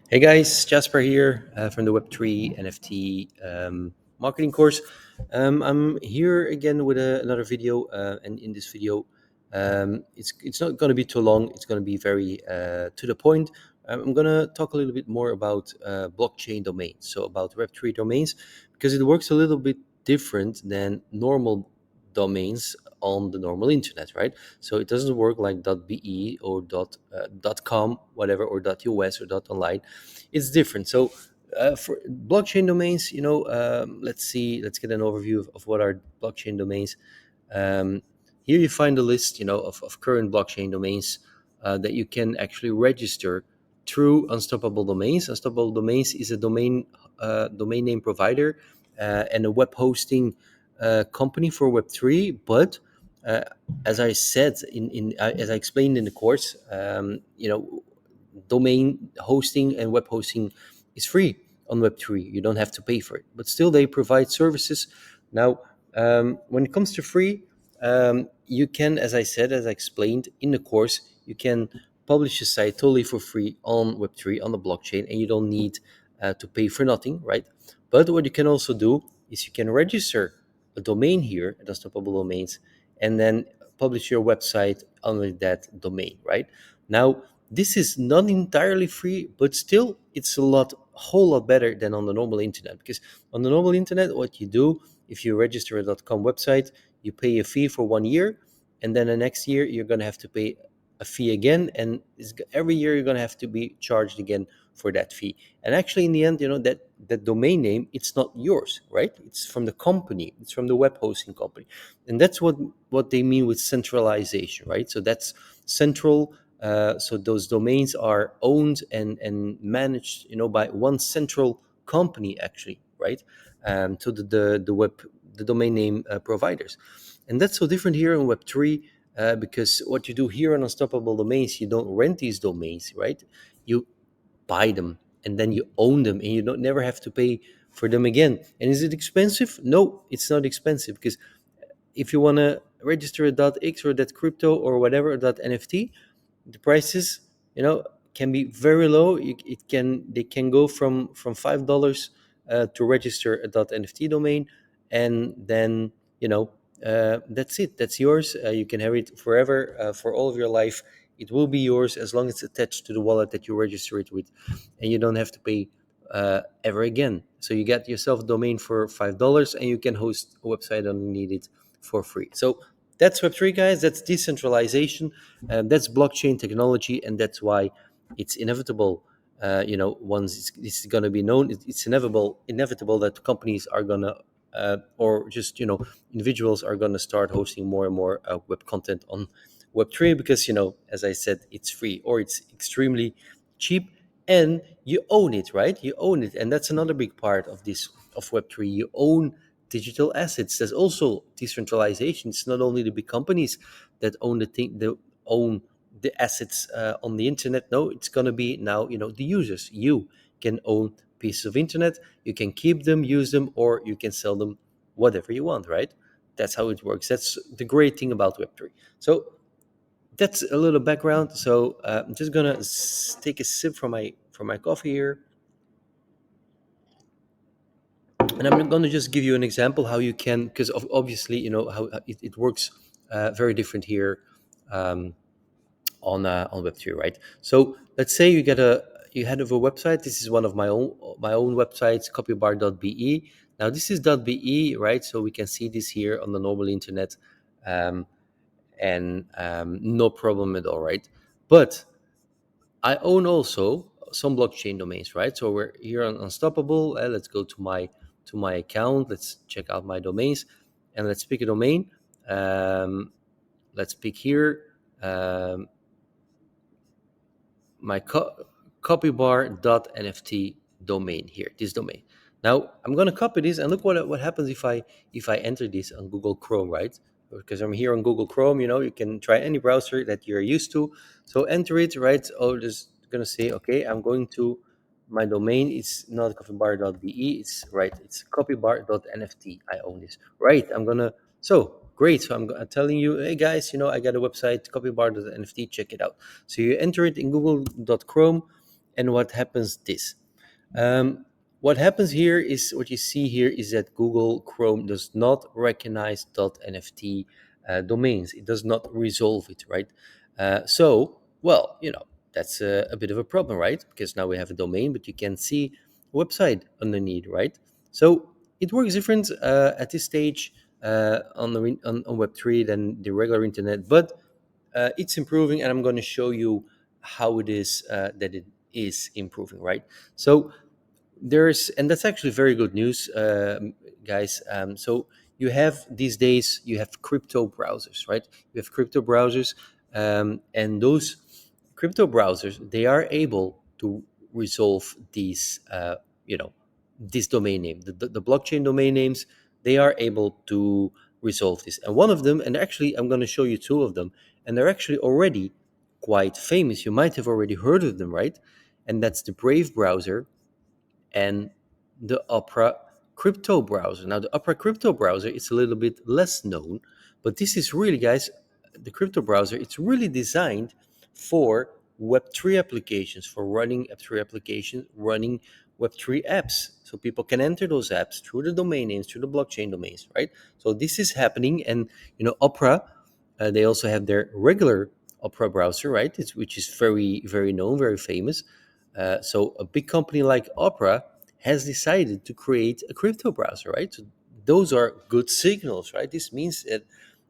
Hey guys, Jasper here from the Web3 NFT marketing course. I'm here again with another video, and in this video, it's not going to be too long. It's going to be very to the point. I'm going to talk a little bit more about blockchain domains, so about Web3 domains, because it works a little bit different than normal domains on the normal internet, right? So it doesn't work like .be or .com, whatever, or .us or .online. It's different. So for blockchain domains, let's see, let's get an overview of what are blockchain domains. um, Here you find a list, of current blockchain domains that you can actually register through Unstoppable Domains. Unstoppable Domains is a domain name provider and a web hosting company for Web3. But uh, as I said as I explained in the course, domain hosting and web hosting is free on Web3. You don't have to pay for it, but still they provide services. Now, when it comes to free, you can, as I said, as I explained in the course, you can publish a site totally for free on Web3 on the blockchain, and you don't need to pay for nothing, right? But what you can also do is you can register a domain here at Unstoppable Domains, and then publish your website under that domain, right? Now, this is not entirely free, but still it's a whole lot better than on the normal internet. Because on the normal internet, what you do, if you register a .com website, you pay a fee for 1 year, and then the next year you're going to have to pay a fee again, and every year you're going to have to be charged again for that fee. And actually, in the end, that domain name, it's not yours, right? It's from the company, it's from the web hosting company. And that's what they mean with centralization, right? So that's central. So those domains are owned and managed, by one central company, actually, right? To the domain name providers, and that's so different here in Web3, because what you do here on Unstoppable Domains, you don't rent these domains, right? You buy them, and then you own them, and you don't never have to pay for them again. And is it expensive? No, it's not expensive, because if you want to register a .x or that crypto or whatever .nft, the prices, can be very low. They can go from $5 to register a .nft domain, and then that's it. That's yours. You can have it forever, for all of your life. It will be yours as long as it's attached to the wallet that you register it with, and you don't have to pay ever again. So you get yourself a domain for $5, and you can host a website underneath it for free. So that's Web3, guys. That's decentralization. That's blockchain technology, and that's why it's inevitable. Once it's going to be known, it's inevitable that companies are going to, or just individuals are going to start hosting more and more web content on Web3, because as I said, it's free or it's extremely cheap, and you own it, right? You own it, and that's another big part of this of Web3. You own digital assets. There's also decentralization. It's not only the big companies that own that own the assets on the internet. No, it's going to be now, the users. You can own pieces of internet. You can keep them, use them, or you can sell them, whatever you want, right? That's how it works. That's the great thing about Web3. So that's a little background. So I'm just gonna take a sip from my coffee here, and I'm going to just give you an example how you can, because obviously how it works very different here, um, on Web3, right? So let's say you head over a website. This is one of my own websites, copybar.be. Now this is .be, right? So we can see this here on the normal internet, um, and no problem at all, right? But I own also some blockchain domains, right? So we're here on Unstoppable. Let's go to my account. Let's check out my domains, and let's pick a domain. Um, let's pick here. Um, my copybar.nft domain here, this domain. Now I'm going to copy this, and look what happens if I enter this on Google Chrome, right? Because I'm here on Google Chrome. You can try any browser that you're used to. So enter it, right? Oh, just going to say, okay, I'm going to my domain. It's not copybar.be. It's right. It's copybar.nft. I own this, right? I'm gonna. So great. So I'm telling you, hey guys, I got a website, copybar.nft. Check it out. So you enter it in Google.chrome, And what happens this? Um, what happens here is what you see here is that Google Chrome does not recognize .nft domains. It does not resolve it, right? Well, that's a bit of a problem, right? Because now we have a domain, but you can see a website underneath, right? So it works different at this stage on Web3 than the regular internet, but it's improving, and I'm going to show you how it is that it is improving, right? So and that's actually very good news, guys. So you have these days, you have crypto browsers, right? You have crypto browsers, and those crypto browsers, they are able to resolve these, this domain name, the blockchain domain names. They are able to resolve this, and one of them, and actually I'm going to show you two of them, and they're actually already quite famous. You might have already heard of them, right? And that's the Brave browser and the Opera crypto browser. Now, the Opera crypto browser is a little bit less known, but this is really, guys, the crypto browser. It's really designed for Web3 applications, for running Web3 applications, running Web3 apps. So people can enter those apps through the domain names, through the blockchain domains, right? So this is happening, and Opera, they also have their regular Opera browser, right? Which is very, very known, very famous. So a big company like Opera has decided to create a crypto browser, right? So those are good signals, right? This means that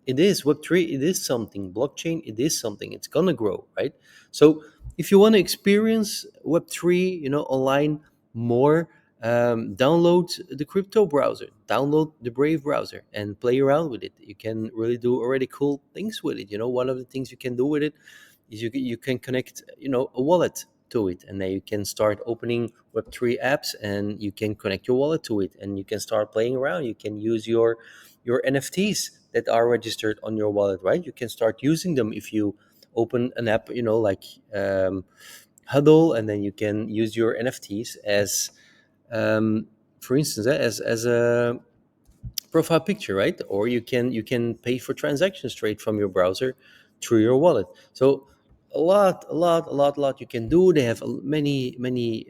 it is Web3, it is something, blockchain, it is something, it's gonna grow, right? So if you want to experience Web3, online more, download the crypto browser, download the Brave browser, and play around with it. You can really do already cool things with it. One of the things you can do with it is you can connect a wallet to it, and then you can start opening Web3 apps, and you can connect your wallet to it, and you can start playing around. You can use your NFTs that are registered on your wallet, right? You can start using them if you open an app, like um, Huddle, and then you can use your NFTs as, for instance, as a profile picture, right? Or you can pay for transactions straight from your browser through your wallet. So a lot you can do. They have many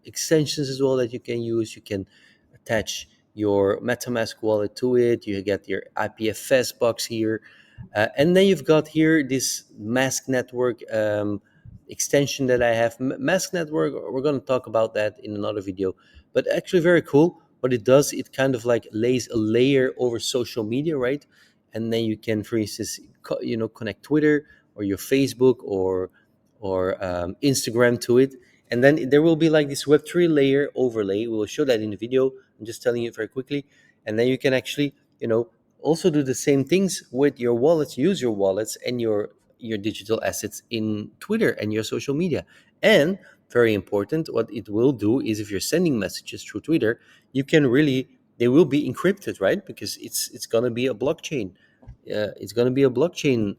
extensions as well that you can use. You can attach your MetaMask wallet to it. You get your IPFS box here, and then you've got here this Mask Network extension that I have. Mask Network, we're going to talk about that in another video, but actually very cool. What it does, it kind of like lays a layer over social media, right? And then you can, for instance, connect Twitter or your Facebook or Instagram to it, and then there will be like this Web3 layer overlay. We will show that in the video. I'm just telling you very quickly, and then you can actually, also do the same things with your wallets. Use your wallets and your digital assets in Twitter and your social media. And very important, what it will do is if you're sending messages through Twitter, you can really, they will be encrypted, right? Because it's going to be a blockchain. It's going to be a blockchain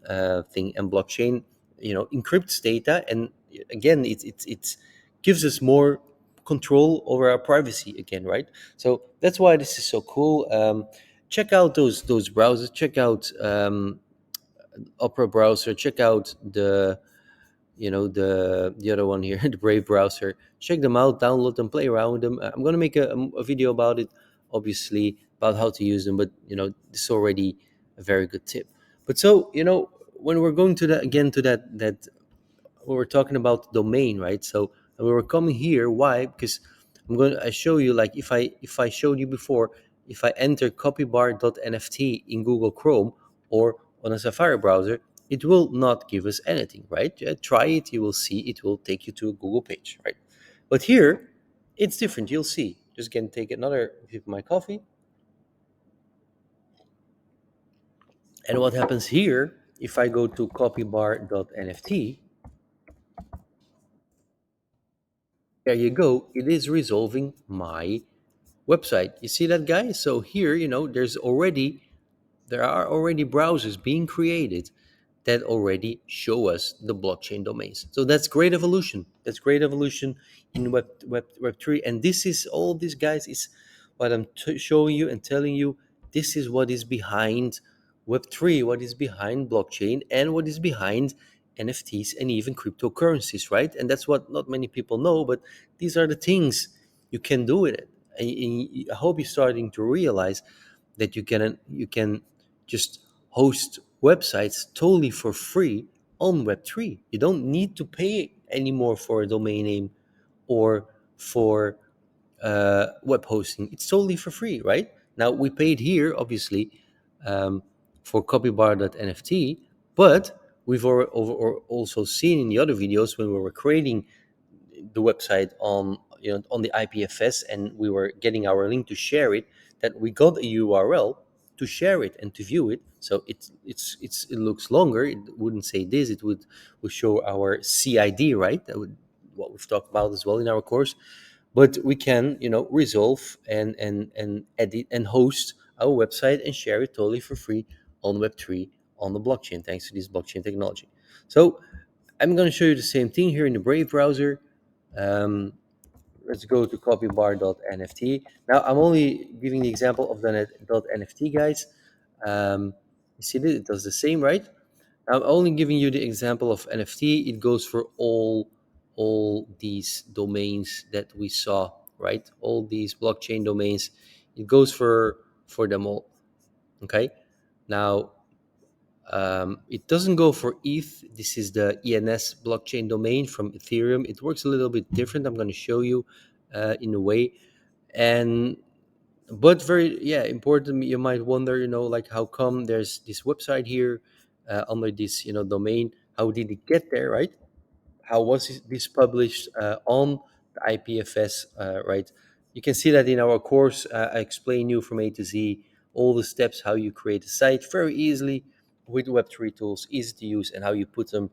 thing, and blockchain, encrypts data, and again, it's gives us more control over our privacy again, right? So that's why this is so cool. Check out those browsers. Check out Opera browser. Check out the other one here, the Brave browser. Check them out, download them, play around with them. I'm gonna make a video about it, obviously, about how to use them. But this is already a very good tip. But so when we're going to that again, to that we were talking about domain, right? So we were coming here. Why? Because I show you, like, if I showed you before, if I enter copybar.nft in Google Chrome or on a Safari browser, it will not give us anything, right? Try it, you will see it will take you to a Google page, right? But here it's different. You'll see. Just can take another sip of my coffee. And what happens here, if I go to copybar.nft, there you go. It is resolving my website. You see that, guys? So here, there are already browsers being created that already show us the blockchain domains. So that's great evolution. That's great evolution in Web3. And this is all this, guys, is what I'm showing you and telling you. This is what is behind Web3, what is behind blockchain, and what is behind NFTs, and even cryptocurrencies, right? And that's what not many people know, but these are the things you can do with it. And I hope you're starting to realize that you can just host websites totally for free on Web3. You don't need to pay anymore for a domain name or for web hosting. It's totally for free, right? Now we paid here, obviously, for copybar.nft, but we've also seen in the other videos when we were creating the website on on the IPFS, and we were getting our link to share it, that we got a URL to share it and to view it. So it looks longer. It wouldn't say this. It would show our CID, right? That would what we've talked about as well in our course. But we can resolve and edit and host our website and share it totally for free on Web3 on the blockchain, thanks to this blockchain technology. So I'm going to show you the same thing here in the Brave browser. um, let's go to copybar.nft. Now I'm only giving the example of the .nft, guys. You see that it does the same, right? I'm only giving you the example of NFT. It goes for all these domains that we saw, right? All these blockchain domains. It goes for them all. Okay. Now it doesn't go for ETH. This is the ENS blockchain domain from Ethereum. It works a little bit different. I'm going to show you in a way. And but very, yeah, important. You might wonder, like, how come there's this website here under this domain? How did it get there, right? How was this published on the IPFS, right? You can see that in our course. I explain you from A to Z all the steps how you create a site very easily with Web3 tools, easy to use, and how you put them,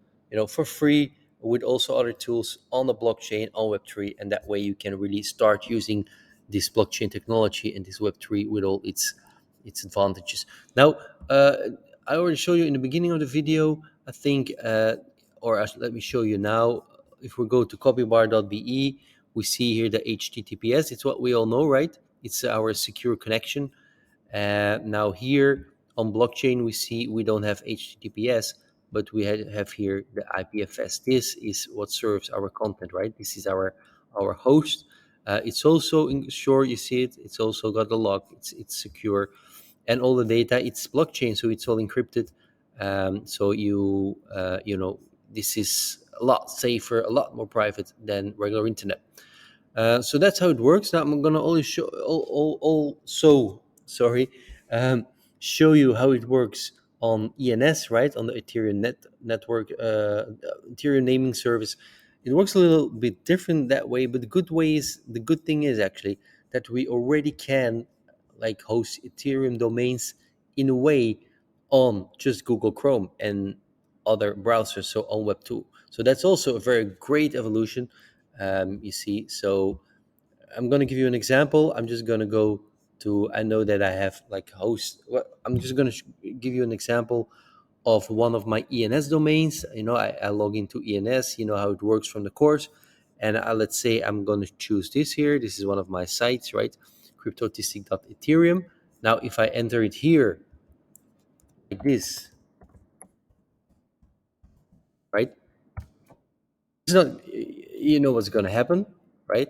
for free with also other tools on the blockchain on Web3, and that way you can really start using this blockchain technology and this Web3 with all its advantages. Now, uh, I already showed you in the beginning of the video, I think. Let me show you now. If we go to copybar.be, we see here the HTTPS. It's what we all know, right? It's our secure connection. Now here on blockchain, we see we don't have HTTPS, but we have here the IPFS. This is what serves our content, right? This is our host. It's also sure you see it. It's also got a lock. It's secure, and all the data. It's blockchain, so it's all encrypted. So this is a lot safer, a lot more private than regular internet. So that's how it works. Now I'm gonna only also sorry, um, show you how it works on ENS, right, on the Ethereum network, Ethereum naming service. It works a little bit different that way, but the good thing is actually that we already can like host Ethereum domains in a way on just Google Chrome and other browsers, so on Web2. So that's also a very great evolution. You see, so I'm going to give you an example. I'm just going to go to, I know that I have like host, well, I'm just going to give you an example of one of my ENS domains. I log into ENS, how it works from the course. And let's say I'm going to choose this here. This is one of my sites, right? Cryptotistic.ethereum. Now, if I enter it here like this, right? It's not, you know what's going to happen, right?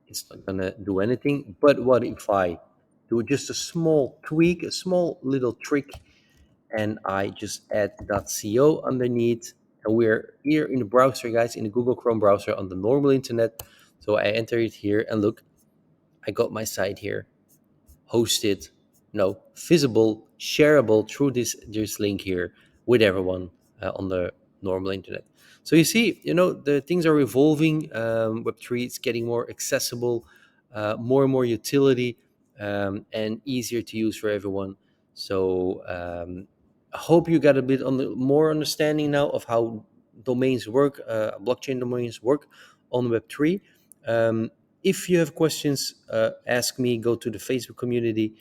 It's not going to do anything. But what if I do just a small tweak, a small little trick, and I just add .co underneath? And we're here in the browser, guys, in the Google Chrome browser on the normal internet. So I enter it here, and look, I got my site here, hosted, visible, shareable through this link here with everyone on the normal internet. So you see, the things are evolving. Web3 is getting more accessible, more and more utility, and easier to use for everyone. So I hope you got a bit on the more understanding now of how domains work, blockchain domains work on Web3. Um, if you have questions, ask me. Go to the Facebook community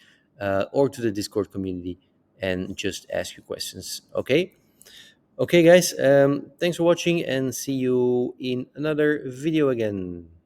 or to the Discord community and just ask your questions. Okay, guys. Thanks for watching, and see you in another video again.